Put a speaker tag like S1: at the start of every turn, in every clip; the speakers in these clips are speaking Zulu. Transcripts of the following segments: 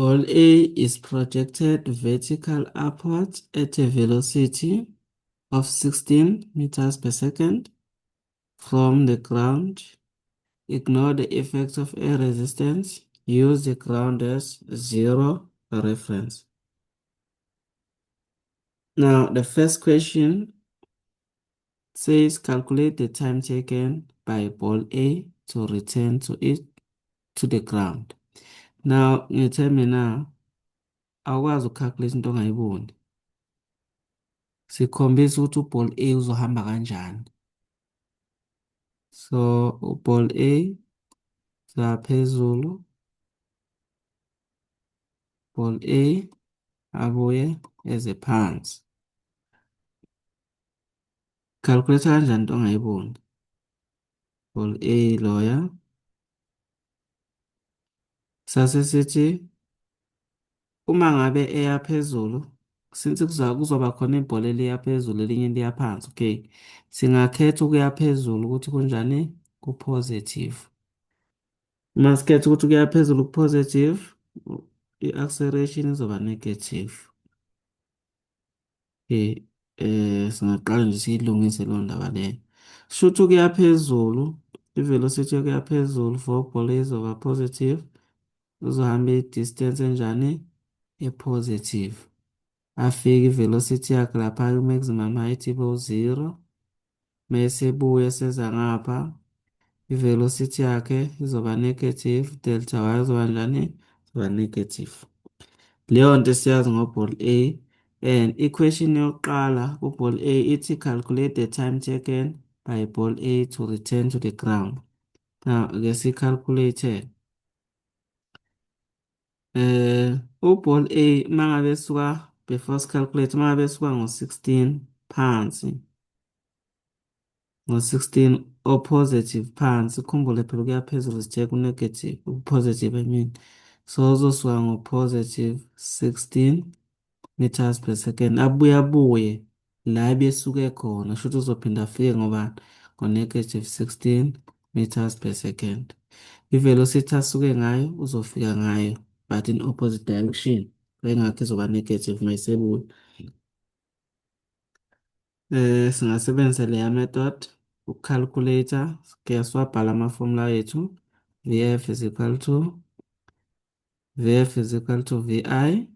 S1: Ball A is projected vertical upwards at a velocity of 16 meters per second from the ground. Ignore the effects of air resistance. Use the ground as zero reference. Now, the first question says calculate the time taken by ball A to return to the ground. Now, ngithembe na awukwazi ukucalculate into ongayiboni. Sikhombisa ukuthi uball A uzohamba kanjani. So, uball A phezulu, ball A abuye eze phansi. Calculate kanjani into ongayiboni. Ball A loya. Sase sithi uma ngabe eya phezulu, since kuzoba khona ibhola eliya phezulu elinye liya phansi, okay. Singakhetha ukuya phezulu ukuthi kunjani ku-positive. Uma sikhetha ukuthi kuya phezulu ku-positive, i-acceleration izoba negative. Okay, singaqala nje siyilungise leyo ndaba leyo. Shouthi ukuya phezulu, i-velocity yokuya phezulu for ibhola izoba positive, uzohamba i-distance enjani e-positive. Afike i-velocity yakhe lapha ku-maximum height ibe u-0. Mese ebuye seza ngapha, i-velocity yakhe izoba negative, delta y izoba njani? Izoba negative. Leyo nto siyazi ngo-ball A. And i-question yokuqala ku-ball A ithi calculate the time taken by ball A to return to the ground. Now, ake si-calculate. U-ball A mangabe suka before si-calculate mangabe suka ngo-16 phansi. Ngo-16 o-positive phansi. Ukhumbule phela ukuya phezulu sithe ku-negative, u-positive I mean. So uzosuka ngo-positive 16 meters per second. Abuye la besuke khona. Shuthi uzophinda afike ngoba ngo-negative 16 meters per second. I-velocity asuke ngayo uzofika ngayo, but in opposite direction. Engakho izoba negative mayisebuya. Singasebenzisa leya method uku-calculator. Ke siwabhala ama-formula yethu. VF is equal to VI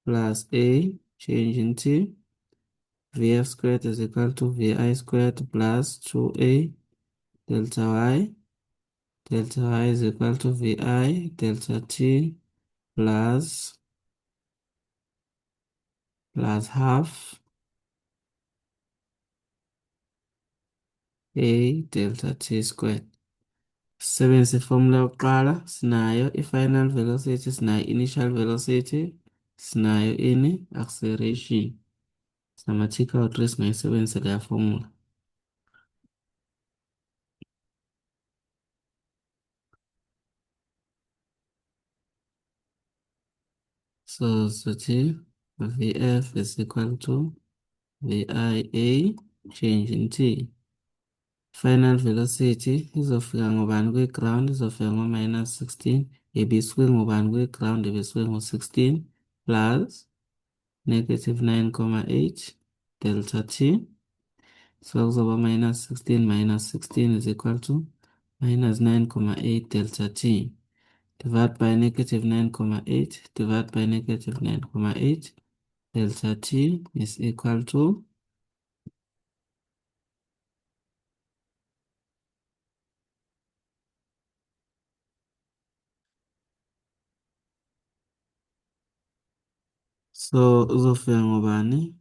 S1: plus A change in T. VF squared is equal to VI squared plus 2A delta Y. Delta Y is equal to VI delta T plus half A delta T squared. Sisebenzise ifomula yokuqala, sinayo i-final velocity, sinayo initial velocity, sinayo acceleration. Sinama-tick out 3 singayisebenzisa leya formula. So sithi VF is equal to VIA change in T. Final velocity izofika ngobani kwi-ground, izofika ngo--16. Ibisuke ngobani kwi-ground, ibisuke ngo-16 plus negative 9,8 delta T. So kuzoba -16 is equal to -9,8 delta T. Divide by negative 9,8, divide by negative 9,8. Delta T is equal to so uzofika ngobani?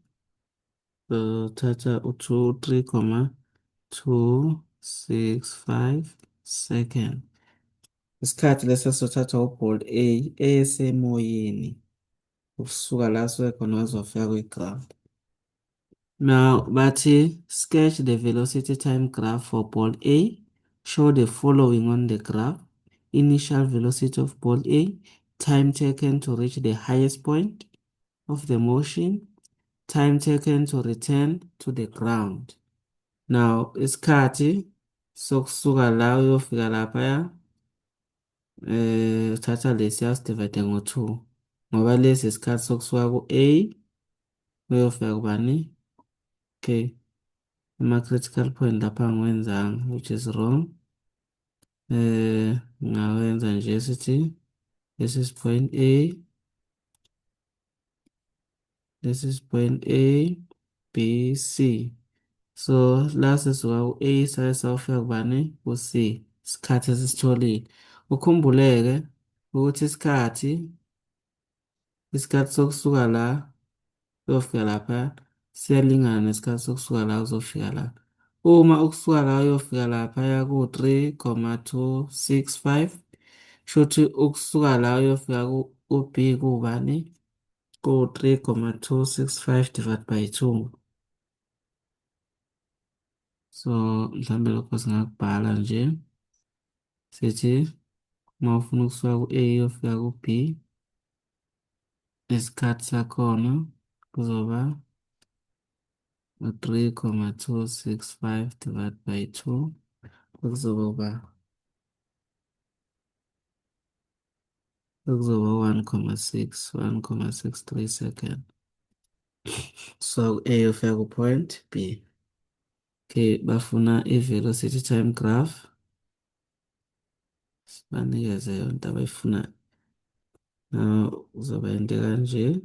S1: Thatha u-2, 3,265 second. Isikhathi lesi sothatha ubhold A esemoyeni ukusuka la suke khona wazofika kwi-ground. Now, bathi sketch the velocity time graph for ball A. Show the following on the graph. Initial velocity of ball A, time taken to reach the highest point of the motion, time taken to return to the ground. Now, isikhathi sokusuka la uyofika laphaya Uthatha lesi yasidivide ngo-2 ngoba lesi isikhathi sokusuka ku-A uyofika kubani? K. Ama-critical point lapha angiwenzanga, which is wrong. Ngawenza nje sithi this is point A, this is point A, B, C. So la sisuka ku-A saye sayofika kubani? Ku-C. Isikhathi esisitholile. Ukhumbuleke ukuthi isikhathi sokusuka la uyofika lapha siyalingana nesikhathi sokusuka la uzofika la. Uma ukusuka la uyofika laphaya ku-3,265 shuthi ukusuka la uyofika ku-B kubani? Ku-3,265 divided by 2. So mhlambe lokho singakubhala nje sithi uma ufuna ukusuka ku-A uyofika ku-B, isikhathi sakhona kuzoba u-3,265 divided by 2 kuzoba kuzoba 1,63 second. So A ufika ku-point B. Okay, bafuna i-velocity time graph. Sibanikeze yonke abayifunayo. Now uzoba yente kanje.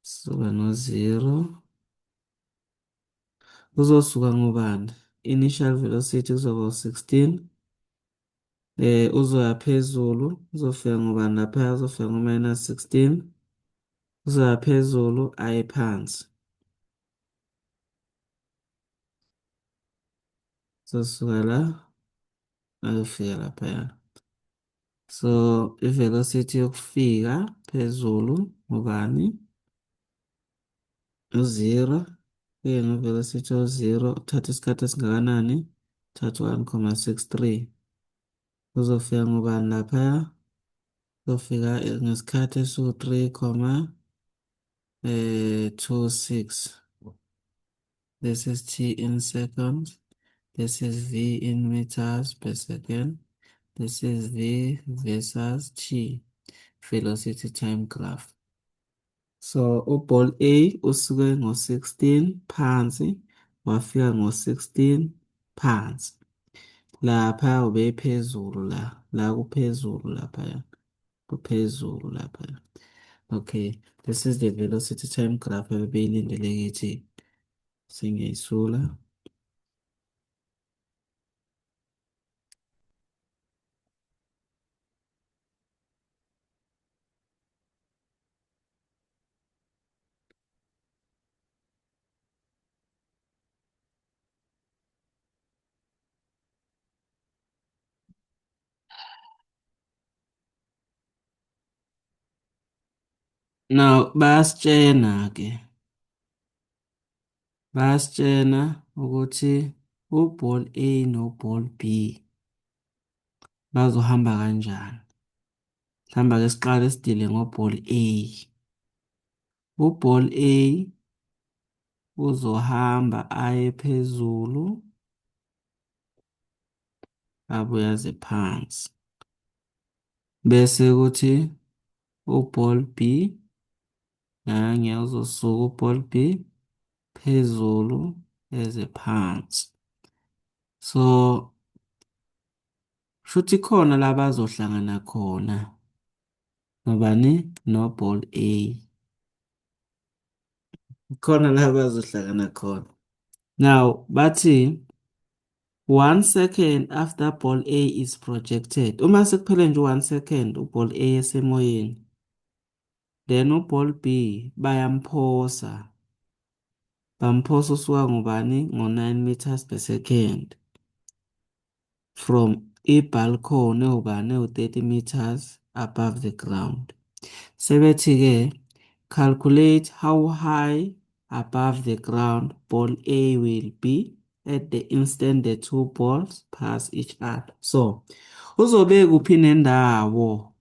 S1: Sizoba no-0. Uzosuka ngobani? Initial velocity kuzoba u-16. Uzoya phezulu, uzofika ngobani lapha? Uzofika ngo-16. Uzoya phezulu aye phansi. Uzosuka la ayofika laphaya. So i-velocity yokufika phezulu ngobani? U-0. Nge-velocity u-0 uthatha isikhathi esingakanani? Uthatha 1,63. Uzofika ngobani laphaya? Uzofika ngesikhathi esu-3,26. This is T in seconds. This is V in meters per second. This is V versus T. Velocity time graph. So uball A usuke ngo-16 phansi wafika ngo-16 phansi. Lapha ube phezulu la kuphezulu laphaya. Kuphezulu laphaya. Okay, this is the velocity time graph ebebeyilindeleke ithi singiyisula. Now bayasitshena ukuthi uball A noball B bazohamba kanjani. Mhlawumbe ake siqale sidile ngoball A. Uball A uzohamba aye phezulu abuye aze phansi. Bese kuthi uball B nange uzosuka uball B phezulu eze phansi. So shuthi khona la bazohlangana khona. Ngobani? No-ball A. Khona la bazohlangana khona. Now bathi 1 second after ball A is projected. Uma sekuphele nje 1 second uball A esemoyeni. Then uball B bayamphosa. Bamphosa usuka ngobani? Ngo-9 meters per second. From i-balcony ewubani? Ewu-30 meters above the ground. Sebethi-ke calculate how high above the ground ball A will be at the instant the two balls pass each other. So uzobe kuphi nendawo?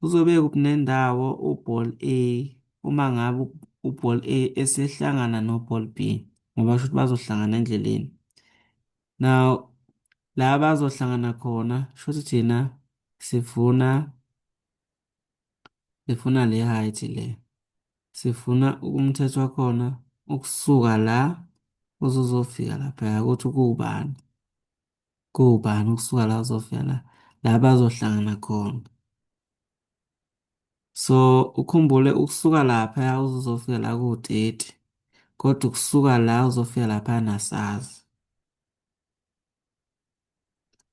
S1: Uzobe kuphi nendawo uball A uma ngabe uball A esehlangana noball B ngoba shuthi bazohlangana endleleni. Now la bazohlangana khona shuthi thina sifuna sifuna le height le. Sifuna umthetho wakhona ukusuka la uze uzofika laphaya ukuthi kuwubani. Kuwubani ukusuka la uzofika la bazohlangana khona. So ukhumbule ukusuka laphaya uze uzofika la ku-30 kodwa ukusuka la uzofika laphaya nasazi.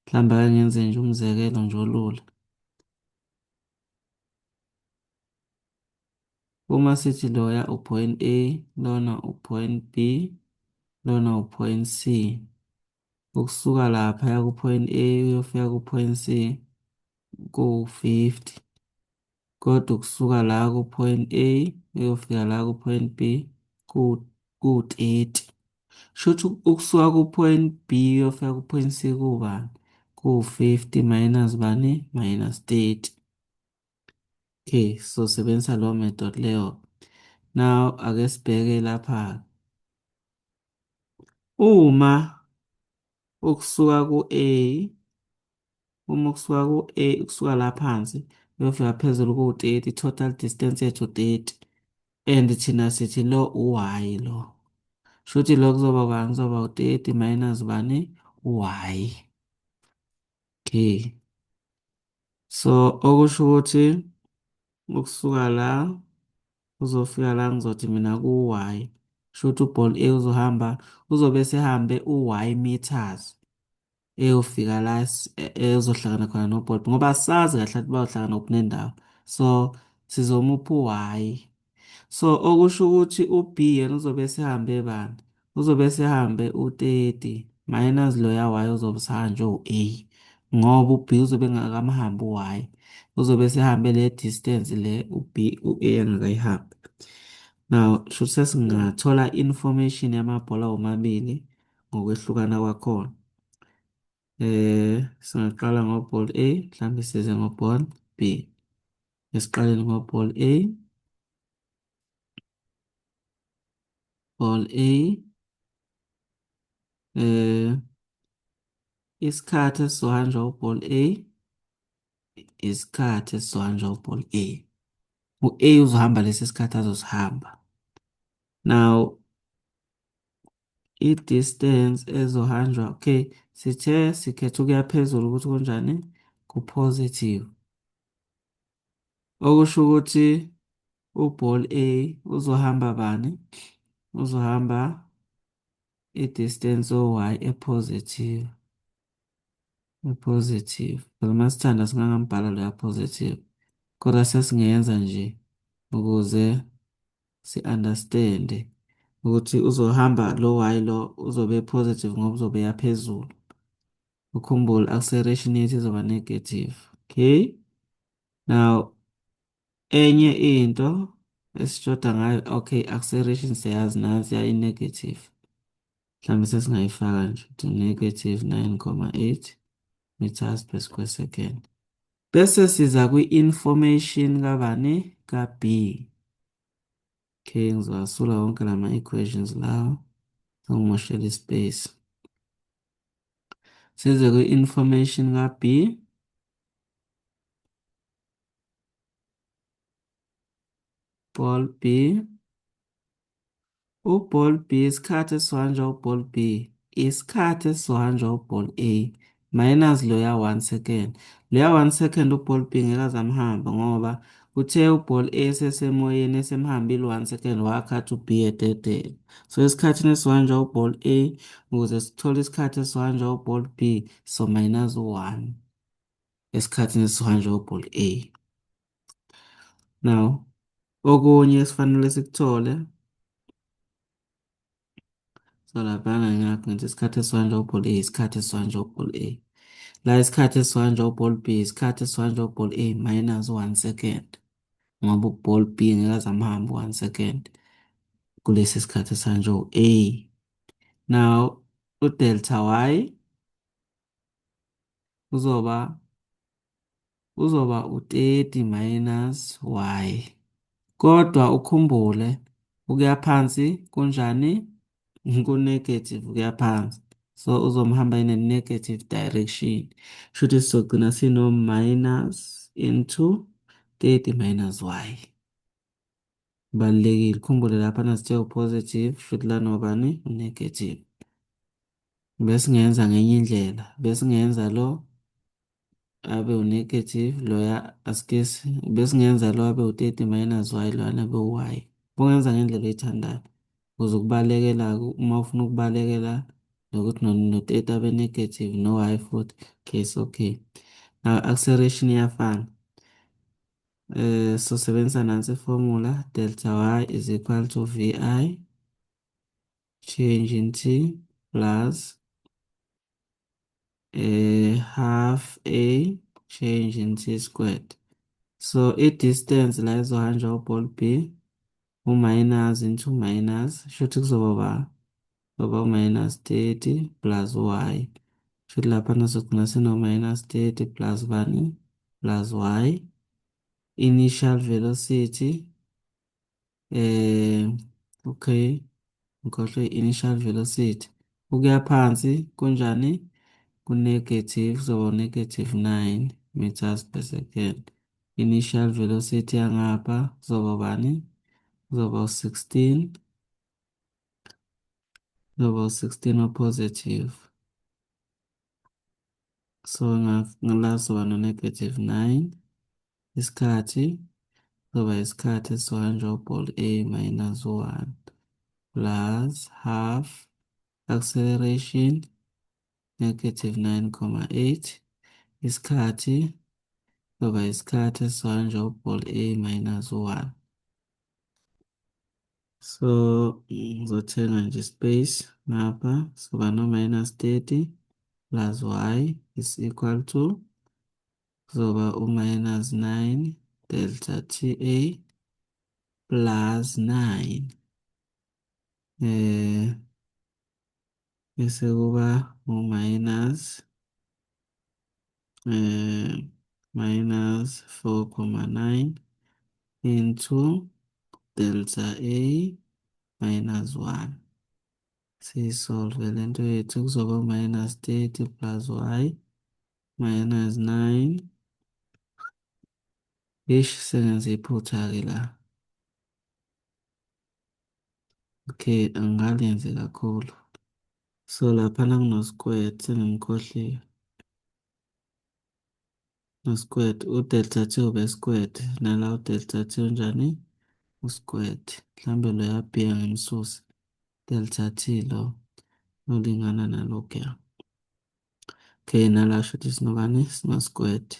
S1: Mhlawumbe ake ngenze nje umzekelo nje olula. Uma sithi loya u-point A, lona u-point B, lona u-point C. Ukusuka laphaya ku-point A uyofika ku-point C ku-50. Kodwa ukusuka la ku-point A uyofika la ku-point B ku-30. Shuthi ukusuka ku-point B uyofika ku-point C kubani? Ku-50 minus bani? Minus 30. Okay, so sebenzisa leyo method leyo. Now ake sibheke lapha. Uma ukusuka ku-A, uma ukusuka ku-A, ukusuka la phansi uyofika phezulu ku-30, total distance yethu 30. And thina sithi lo u-Y lo. Shuthi lo kuzoba bani? Kuzoba u-30 minus bani? U-Y. Okay. So okusho ukuthi ukusuka la uzofika la ngizothi mina ku-Y. Shuthi u-ball A uzobe sehambe u-Y meters eyofika la ezohlangana khona no-ball B ngoba sazi kahle ukuthi bayohlangana kuphi nendawo. So sizomupha u-Y. So okusho ukuthi u-B yena uzobe sehambe bani? Uzobe sehambe u-30 minus loya Y uzobe sehanje u-A ngoba u-B uzobe engakamhambi u-Y. Uzobe sehambe le distance le u-A engakayihambi. Now, shuthi sesingathola information yamabhola womabili ngokwehlukana kwakhona. Singaqala ngo-ball A, mhlambe size ngo-ball B. Esiqaleni ngo-ball A. Ball A. Isikhathi esizohanjwa u-ball A, isikhathi esizohanjwa u-ball A. U-A uzohamba lesi sikhathi azosihamba. Now, i-distance ezohanjwa, okay, sithe sikhetha ukuya phezulu ukuthi kunjani? Ku-positive. Okusho ukuthi u-ball A uzohamba bani? Uzohamba i-distance o-Y e-positive. E-positive. Phela uma sithanda singangambhala loya positive. Kodwa sesingenza nje ukuze si-understand-e ukuthi uzohamba lo Y lo uzobe positive ngoba uzobe eya phezulu. Ukhumbule acceleration yethu izoba negative. Okay? Now enye into esishoda ngayo, okay, acceleration siyazi nazi yayi-negative. Mhlawumbe sesingayifaka nje ukuthi negative 9,8 meters per square second. Bese siza kwi-information kabani? Ka-B. Okay, ngizowasula wonke lama equations lawa. Ngimoshela ispace. Size kwi-information ka-B. Ball B. U-ball B, isikhathi esizohanjwa u-ball B, isikhathi esizohanjwa u-ball A minus loya 1 second. Loya 1 second u-ball B ngeke aze amhamba ngoba uthe u-ball A esesemoyeni esemhambile 1 second wakhatha u-B ededele. So esikhathini esizohanjwa u-ball A ukuze sithole isikhathi esizohanjwa u-ball B so minus u-1 esikhathini esizohanjwa u-ball A. Now okunye esifanele sikuthole. So laphana ngakho ngithi isikhathi esizohanjwa u-ball A isikhathi esizohanjwa u-ball A. La isikhathi esizohanjwa u-ball B isikhathi esizohanjwa u-ball A minus 1 second. Ngoba u-ball B ngeke aze amhambe 1 second kulesi sikhathi esihanjwa u-A. Now u-delta Y uzoba u-30 minus Y. Kodwa ukhumbule ukuya phansi kunjani? Ku-negative ukuya phansi. So uzomhamba in a negative direction. Shuthi sizogcina sino-minus into 30 minus y. Kubalulekile ukhumbule laphana sithe u-positive shuthi lana ubani u-negative. Bese ngenza ngenye indlela. Bese ngenza lo abe u-negative loya asikesi. Bese ngenza lo abe u-30 minus y loyana abe u-y. Bungenza ngendlela oyithandayo. Ukuze ukubalekela uma ufuna ukubalekela nokuthi no-30 abe negative no-y futhi case okay. Now acceleration iyafana. Sosebenzisa nansi formula delta y is equal to vi change in t plus half a change in t squared. So i-distance la izohanjwa u-ball B u-minus into minus shuthi kuzoba u-minus 30 plus y. Shuthi laphana sogcina sino-minus 30 plus bani plus y. Initial velocity okay ngikhohlwe i-initial velocity ukuya phansi kunjani ku-negative kuzoba negative 9 meters per second. Initial velocity yangapha kuzoba bani kuzoba u-16 kuzoba u-16 o-positive. So ngala soba no-negative 9 isikhathi kuzoba isikhathi esizohanjwa u-ball A minus 1 plus half acceleration negative 9,8 isikhathi kuzoba isikhathi esizohanjwa u-ball A minus 1. So ngizothenga nje space ngapha soba no-minus 30 plus y is equal to kuzoba u-minus 9 delta TA plus 9 bese kuba u-minus minus 4,9 into delta A minus 1. Siyisolve le nto yethu kuzoba u-minus 30 plus y minus 9. Ish sengenze iphutha-ke la. Okay, angikalenzi kakhulu. So laphana kuno-squared sengimkhohliwe. No-squared u-delta T ube squared nala u-delta T unjani u-squared. Mhlambe lo yabhiya ngimsuse delta T lo nolingana nalokuya. Okay, nala shuthi sinobani sino-squared.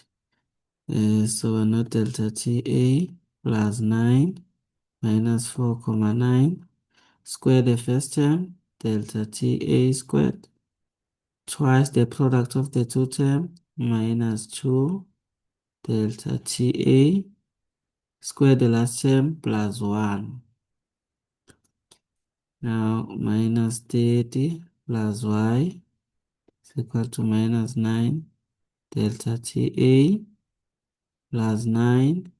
S1: So no delta TA plus 9 minus 4,9 square the first term delta TA squared twice the product of the two term minus 2 delta TA square the last term plus 1. Now minus 30 plus y is equal to minus 9 delta TA plus 9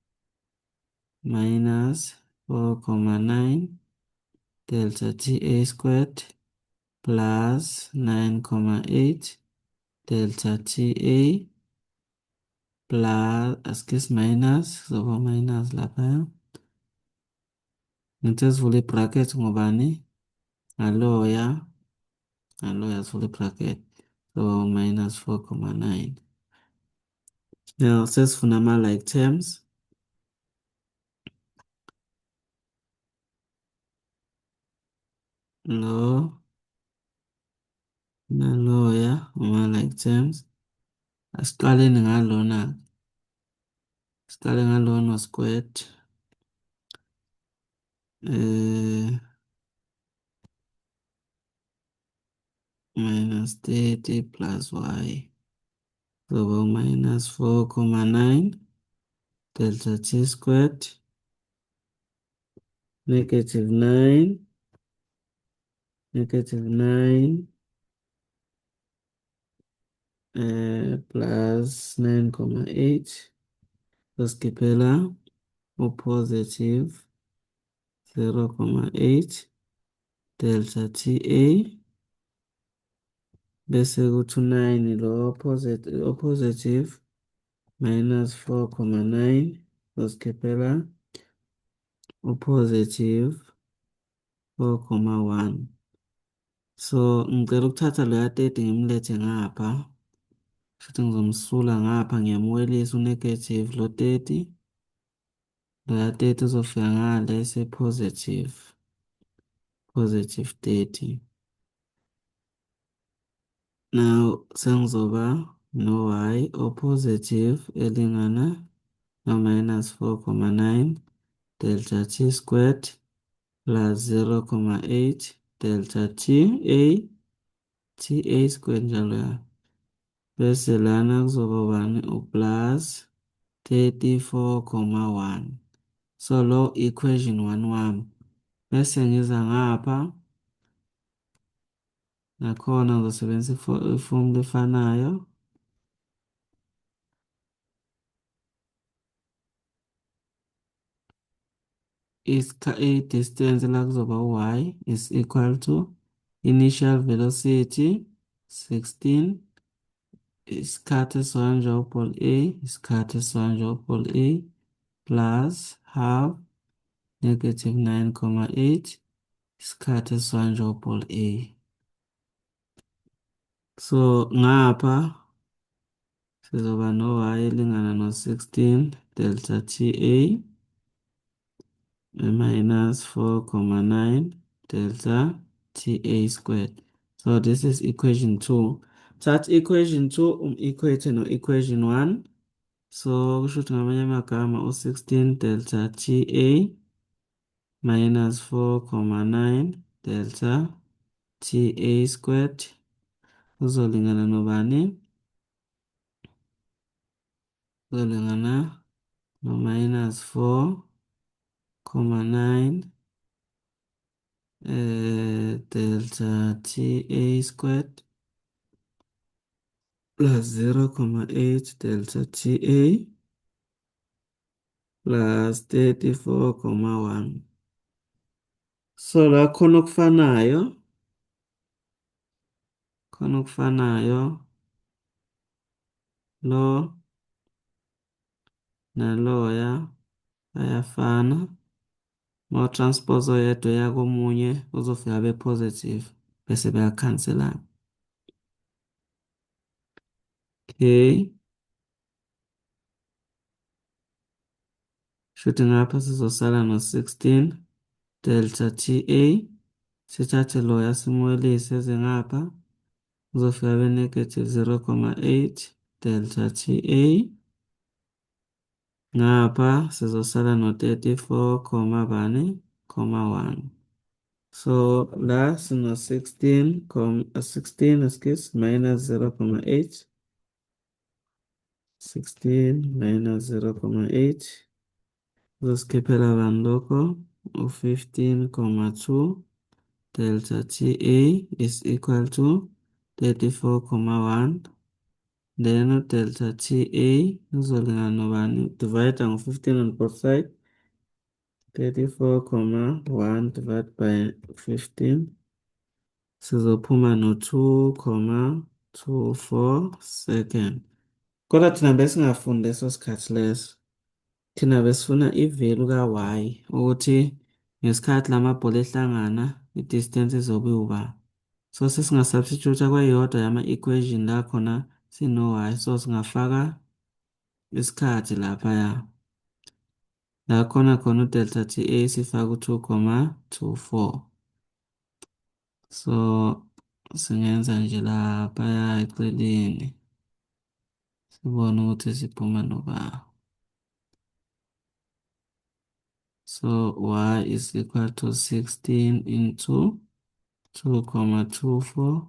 S1: minus 4,9 delta TA squared plus 9,8 delta TA plus askes minus zoba minus lapha. Ngithi sivule i-bracket ngobani ngaloya sivule i-bracket so minus 4,9. Now sesifuna ama-like terms. Lo naloya ama-like terms. Asiqaleni ngalona. Siqale ngalona squared. Minus 30 plus y. So minus 4,9 delta T squared negative 9 plus 9,8 sosikhiphela u-positive 0,8 delta TA bese kuthi u-9 lo oppositive minus 4,9 uzikhiphela u-positive 4,1. So ngicela ukuthatha lo ya-30 ngimlethe ngapha. Futhi ngizomsula ngapha ngiyamwelisa u-negative lo 30. Lo ya-30 uzofika ngale se-positive. Positive 30. Now sengizoba no-y o-positive elingana no-minus 4,9 delta t squared plus 0,8 delta ta squared njalo ya. Bese lana kuzoba ubani u-plus 34,1. So lo equation 1 wami. Bese ngiza ngapha nakhona ngizosebenzisa ifomula efanayo. I-distance la kuzoba y is equal to initial velocity 16, isikhathi esihanjwa upole A, isikhathi esihanjwa upole A plus half negative 9,8 isikhathi esihanjwa upole A. So ngapha sizoba no-y elingana no-16 delta TA minus 4,9 delta TA squared. So this is equation 2. Thatha equation 2 equate no-equation 1. So kusho ukuthi ngamanye amagama u-16 delta TA minus 4,9 delta TA squared uzolingana nobani? Uzolingana no minus 4,9 delta TA squared plus 0,8 delta TA plus 34,1. So la khona okufanayo lo naloya ayafana. Mawutranspose oyedwa ya komunye uzofika be-positive bese bayakhanselana. Okay. Shuthi ngapha sizosala no-16 delta TA. Sithathe lo yasimwelise eze ngapha. Uzofika be-negative 0,8 delta TA. Ngapha sizosala no-34, bani, 1. So la sino-16, 16 excuse minus 0,8. 16 minus 0,8. Uzosikhiphela bani lokho? U-15,2 delta TA is equal to 34,1. Then delta TA uzolingana nobani? Divide ngo-15 on both sides. 34,1 divided by 15. Sizophuma no-2,24 second. Kodwa thina besingafundi leso sikhathi leso. Thina besifuna i-value ka-y ukuthi ngesikhathi lamabhola ehlangana i-distance izobe iwuba. So sesingasubstitute kweyodwa yama-equation la khona sino-y. So singafaka isikhathi laphaya. La khona u-delta TA sifaka u-2,24. So singenza nje laphaya eceleni. Sibone ukuthi siphuma noba. So y is equal to 16 into 2,24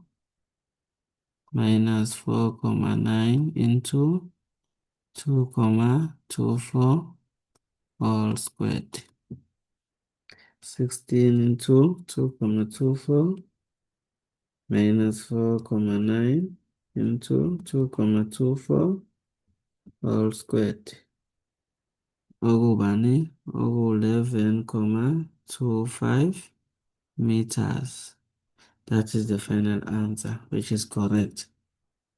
S1: minus 4,9 into 2,24 all squared. 16 into 2,24 minus 4,9 into 2,24 all squared. Okubani? Oku 11,25 meters. That is the final answer, which is correct.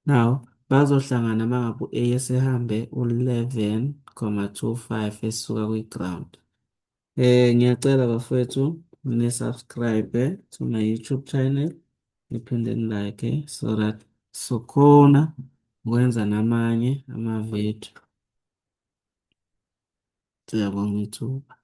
S1: Now, bazohlangana uma ngabe u-A esehambe u-11,25 esuka kwi-ground. Ngiyacela bafowethu nisubscribe to my YouTube channel, niphinde nilike so that sokhona ukwenza namanye amavidiyo. Siyabonga ithuba.